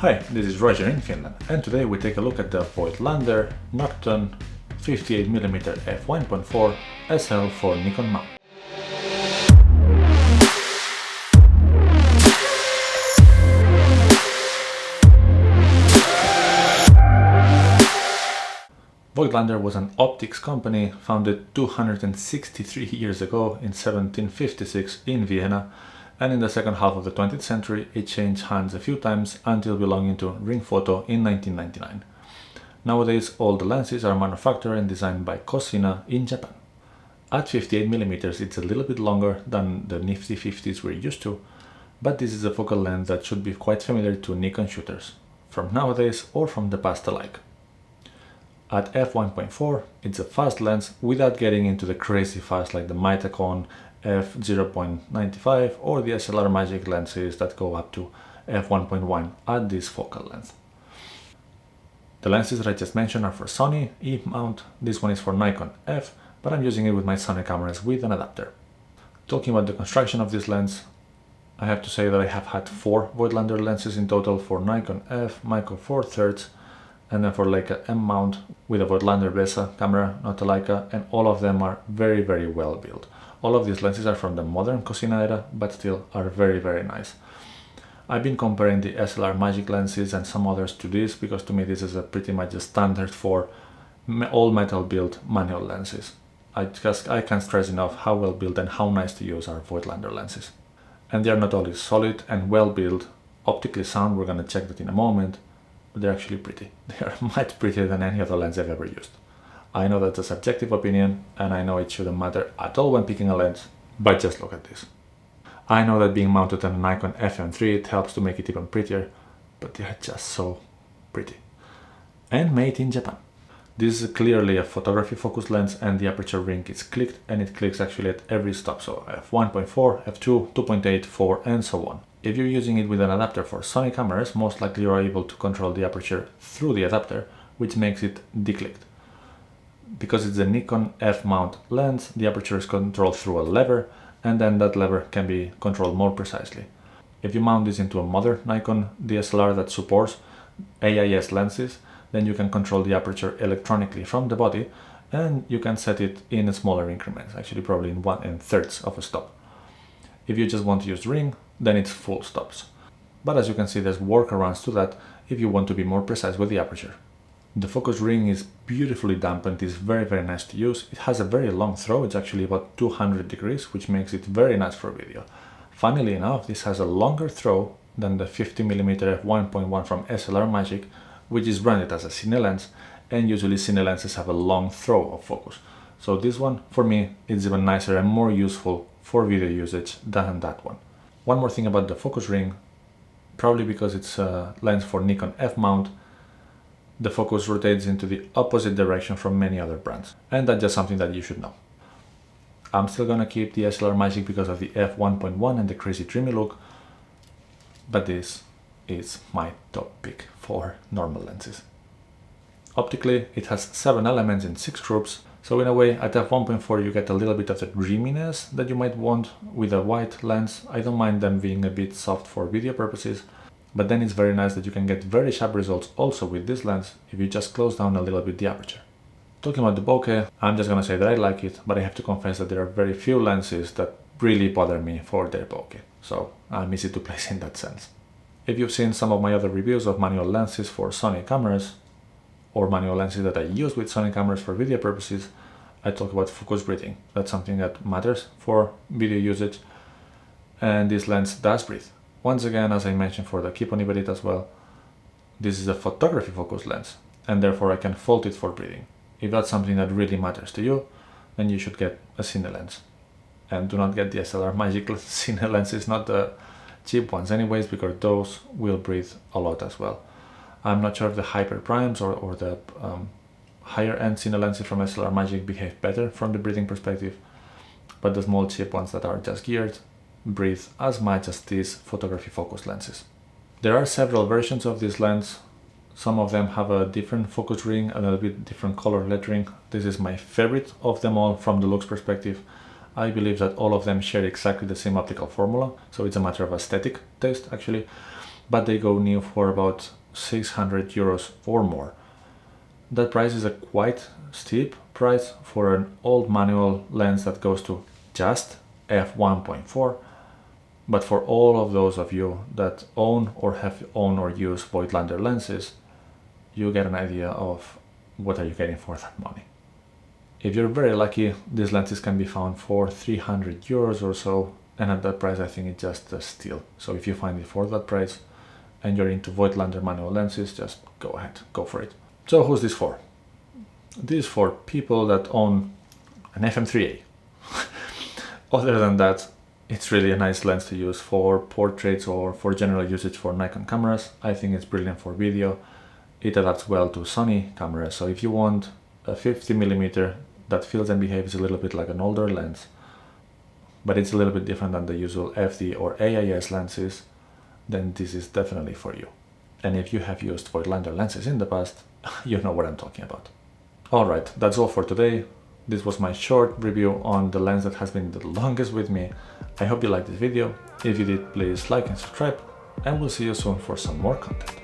Hi, this is Roger in Finland, and today we take a look at the Voigtlander Nokton 58mm f1.4 SL for Nikon mount. Voigtlander was an optics company founded 263 years ago in 1756 in Vienna, and in the second half of the 20th century it changed hands a few times until belonging to Ring Photo in 1999. Nowadays all the lenses are manufactured and designed by Cosina in Japan. At 58mm it's a little bit longer than the nifty 50s we're used to, but this is a focal length that should be quite familiar to Nikon shooters, from nowadays or from the past alike. At f1.4 it's a fast lens without getting into the crazy fast like the Mitacon f0.95 or the SLR Magic lenses that go up to f1.1 at this focal length. The lenses that I just mentioned are for Sony E mount. This one is for Nikon F, but I'm using it with my Sony cameras with an adapter. Talking about the construction of this lens, I have to say that I have had 4 Voigtlander lenses in total for Nikon F, Micro Four Thirds, and then for Leica M mount with a Voigtlander Besa camera, not a Leica, and all of them are very well built. All of these lenses are from the modern Cosina era, but still are very nice. I've been comparing the SLR Magic lenses and some others to this because to me this is pretty much a standard for all metal built manual lenses. I can't stress enough how well built and how nice to use are Voigtlander lenses. And they are not only solid and well built, optically sound, we're gonna check that in a moment, but they're actually pretty. They are much prettier than any other lens I've ever used. I know that's a subjective opinion, and I know it shouldn't matter at all when picking a lens, but just look at this. I know that being mounted on a Nikon FM3 it helps to make it even prettier, but they are just so pretty. And made in Japan. This is clearly a photography focus lens, and the aperture ring is clicked, and it clicks actually at every stop, so f1.4, f2, 2.8, 4 and so on. If you're using it with an adapter for Sony cameras, most likely you're able to control the aperture through the adapter, which makes it declicked. Because it's a Nikon F mount lens, the aperture is controlled through a lever, and then that lever can be controlled more precisely. If you mount this into a modern Nikon DSLR that supports AIS lenses, then you can control the aperture electronically from the body, and you can set it in smaller increments, actually probably in 1/3 of a stop. If you just want to use ring, then it's full stops. But as you can see, there's workarounds to that if you want to be more precise with the aperture. The focus ring is beautifully dampened, it's very nice to use. It has a very long throw, it's actually about 200 degrees, which makes it very nice for video. Funnily enough, this has a longer throw than the 50mm f1.1 from SLR Magic, which is branded as a cine lens, and usually cine lenses have a long throw of focus. So this one, for me, is even nicer and more useful for video usage than that one. One more thing about the focus ring, probably because it's a lens for Nikon F mount, the focus rotates into the opposite direction from many other brands, and that's just something that you should know. I'm still gonna keep the SLR Magic because of the f1.1 and the crazy dreamy look, but this is my top pick for normal lenses. Optically, it has 7 elements in 6 groups, so in a way at f1.4 you get a little bit of the dreaminess that you might want with a white lens. I don't mind them being a bit soft for video purposes, but then it's very nice that you can get very sharp results also with this lens if you just close down a little bit the aperture. Talking about the bokeh, I'm just gonna say that I like it, but I have to confess that there are very few lenses that really bother me for their bokeh, so I'm easy to place in that sense. If you've seen some of my other reviews of manual lenses for Sony cameras, or manual lenses that I use with Sony cameras for video purposes, I talk about focus breathing. That's something that matters for video usage, and this lens does breathe. Once again, as I mentioned for the Keep on Iberic as well, this is a photography focus lens, and therefore I can fault it for breathing. If that's something that really matters to you, then you should get a cine lens. And do not get the SLR Magic cine lenses, not the cheap ones anyways, because those will breathe a lot as well. I'm not sure if the Hyper Primes or the higher end cine lenses from SLR Magic behave better from the breathing perspective, but the small cheap ones that are just geared breathe as much as these photography focus lenses. There are several versions of this lens. Some of them have a different focus ring, a little bit different color lettering. This is my favorite of them all from the looks perspective. I believe that all of them share exactly the same optical formula, so it's a matter of aesthetic taste actually. but they go new for about 600 euros or more. That price is a quite steep price for an old manual lens that goes to just f1.4, but for all of those of you that own or have owned or used Voigtlander lenses, you get an idea of what are you getting for that money. If you're very lucky, these lenses can be found for 300 euros or so, and at that price I think it's just a steal. So if you find it for that price and you're into Voigtlander manual lenses, just go ahead, go for it. So who's this for? This is for people that own an FM3A. Other than that, it's really a nice lens to use for portraits or for general usage for Nikon cameras. I think it's brilliant for video. It adapts well to Sony cameras. So if you want a 50mm that feels and behaves a little bit like an older lens, but it's a little bit different than the usual FD or AIS lenses, then this is definitely for you. And if you have used Voigtlander lenses in the past, you know what I'm talking about. Alright, that's all for today. This was my short review on the lens that has been the longest with me. I hope you liked this video. If you did, please like and subscribe, and we'll see you soon for some more content.